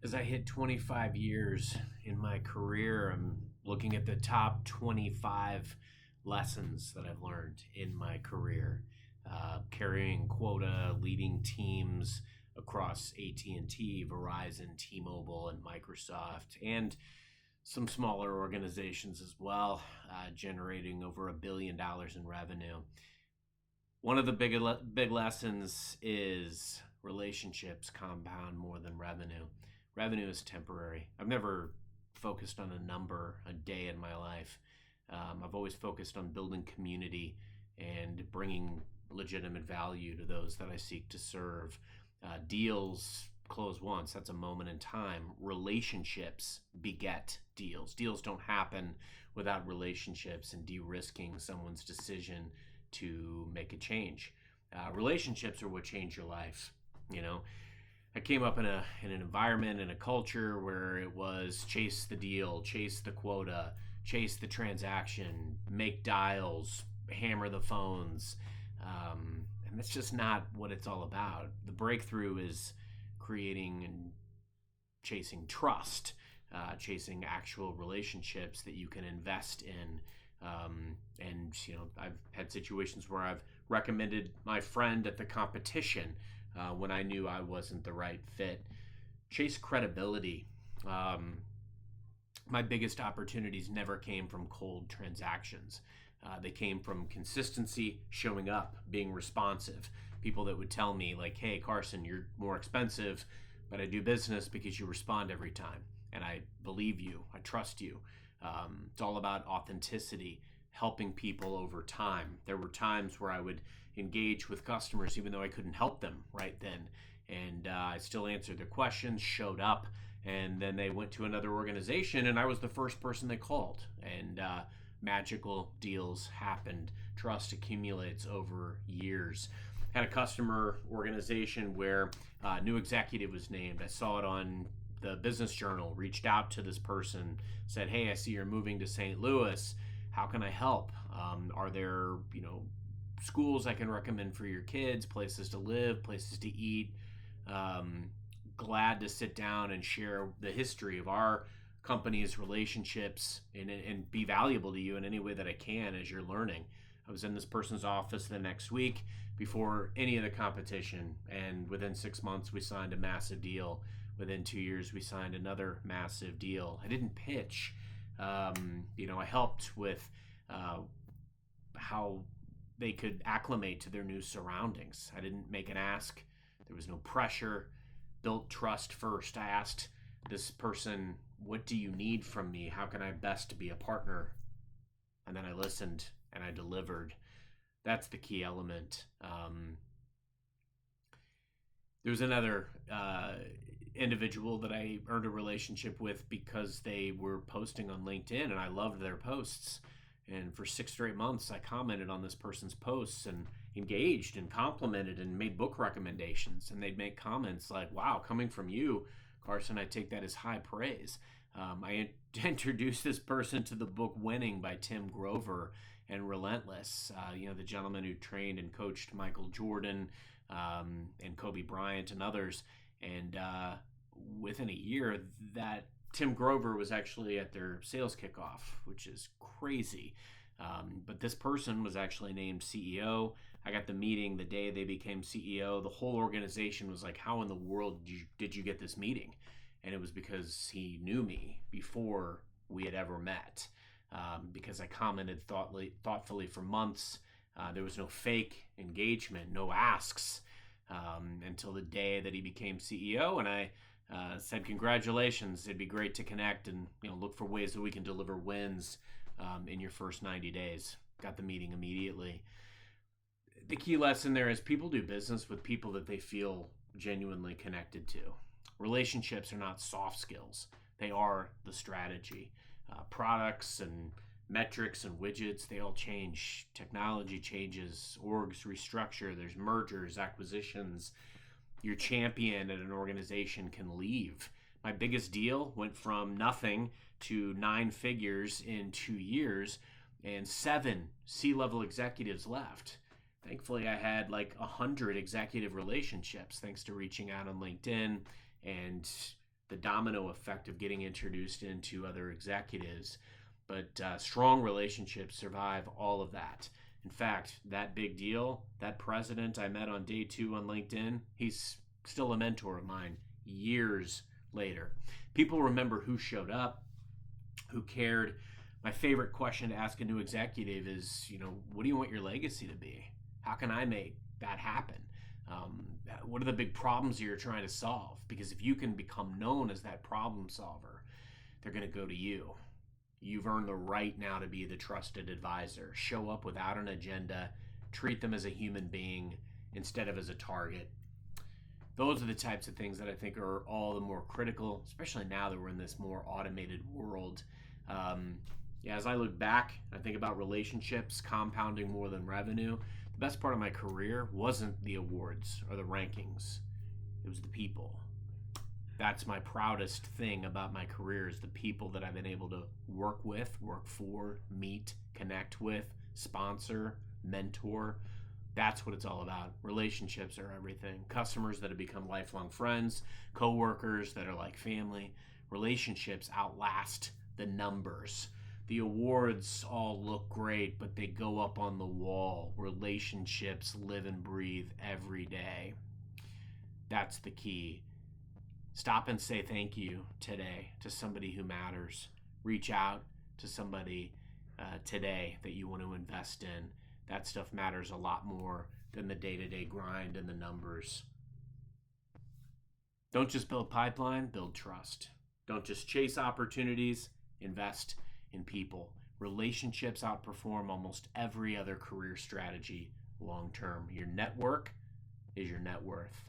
As I hit 25 years in my career, I'm looking at the top 25 lessons that I've learned in my career. Carrying quota, leading teams across AT&T, Verizon, T-Mobile, and Microsoft, and some smaller organizations as well, generating over $1 billion in revenue. One of the big lessons is relationships compound more than revenue. Revenue is temporary. I've never focused on a number a day in my life. I've always focused on building community and bringing legitimate value to those that I seek to serve. Deals close once, that's a moment in time. Relationships beget deals. Deals don't happen without relationships and de-risking someone's decision to make a change. Relationships are what change your life. You know, I came up in an environment, in a culture where it was chase the deal, chase the quota, chase the transaction, make dials, hammer the phones, and that's just not what it's all about. The breakthrough is creating and chasing trust, chasing actual relationships that you can invest in. And I've had situations where I've recommended my friend at the competition when I knew I wasn't the right fit. Chase credibility. My biggest opportunities never came from cold transactions. They came from consistency, showing up, being responsive. People that would tell me, like, hey, Carson, you're more expensive, but I do business because you respond every time. And I believe you, I trust you. It's all about authenticity, helping people over time. There were times where I would engage with customers even though I couldn't help them right then. And I still answered their questions, showed up, and then they went to another organization and I was the first person they called. And magical deals happened. Trust accumulates over years. Had a customer organization where a new executive was named. I saw it on the business journal, reached out to this person, said, hey, I see you're moving to St. Louis. How can I help? Are there, schools I can recommend for your kids, places to live, places to eat? Glad to sit down and share the history of our company's relationships and be valuable to you in any way that I can as you're learning. I was in this person's office the next week before any of the competition, and within 6 months we signed a massive deal. Within 2 years we signed another massive deal. I didn't pitch. I helped with how they could acclimate to their new surroundings. I didn't make an ask. There was no pressure. Built trust first. I asked this person, what do you need from me? How can I best be a partner? And then I listened and I delivered. That's the key element. There was another individual that I earned a relationship with because they were posting on LinkedIn and I loved their posts. And for 6 straight months, I commented on this person's posts and engaged and complimented and made book recommendations. And they'd make comments like, wow, coming from you, Carson, I take that as high praise. I introduced this person to the book Winning by Tim Grover and Relentless, the gentleman who trained and coached Michael Jordan and Kobe Bryant and others. And within a year, that Tim Grover was actually at their sales kickoff, which is crazy. But this person was actually named CEO. I got the meeting the day they became CEO. The whole organization was like, how in the world did you get this meeting? And it was because he knew me before we had ever met. Because I commented thoughtfully for months. There was no fake engagement, no asks, until the day that he became CEO. And I said, congratulations, it'd be great to connect and look for ways that we can deliver wins in your first 90 days. Got the meeting immediately. The key lesson there is people do business with people that they feel genuinely connected to. Relationships are not soft skills. They are the strategy. Products and metrics and widgets, they all change. Technology changes, orgs restructure, there's mergers, acquisitions. Your champion at an organization can leave. My biggest deal went from nothing to 9 figures in 2 years, and 7 C-level executives left. Thankfully, I had like 100 executive relationships thanks to reaching out on LinkedIn and the domino effect of getting introduced into other executives. But strong relationships survive all of that. In fact, that big deal, that president I met on day 2 on LinkedIn, he's still a mentor of mine years later. People remember who showed up, who cared. My favorite question to ask a new executive is, what do you want your legacy to be? How can I make that happen? Um, what are the big problems you're trying to solve? Because if you can become known as that problem solver, they're going to go to you. You've earned the right now to be the trusted advisor. Show up without an agenda. Treat them as a human being instead of as a target. Those are the types of things that I think are all the more critical, especially now that we're in this more automated world. As I look back, I think about relationships compounding more than revenue. The best part of my career wasn't the awards or the rankings. It was the people. That's my proudest thing about my career is the people that I've been able to work with, work for, meet, connect with, sponsor, mentor. That's what it's all about. Relationships are everything. Customers that have become lifelong friends, coworkers that are like family. Relationships outlast the numbers. The awards all look great, but they go up on the wall. Relationships live and breathe every day. That's the key. Stop and say thank you today to somebody who matters. Reach out to somebody today that you want to invest in. That stuff matters a lot more than the day-to-day grind and the numbers. Don't just build pipeline, build trust. Don't just chase opportunities, invest in people. Relationships outperform almost every other career strategy long term. Your network is your net worth.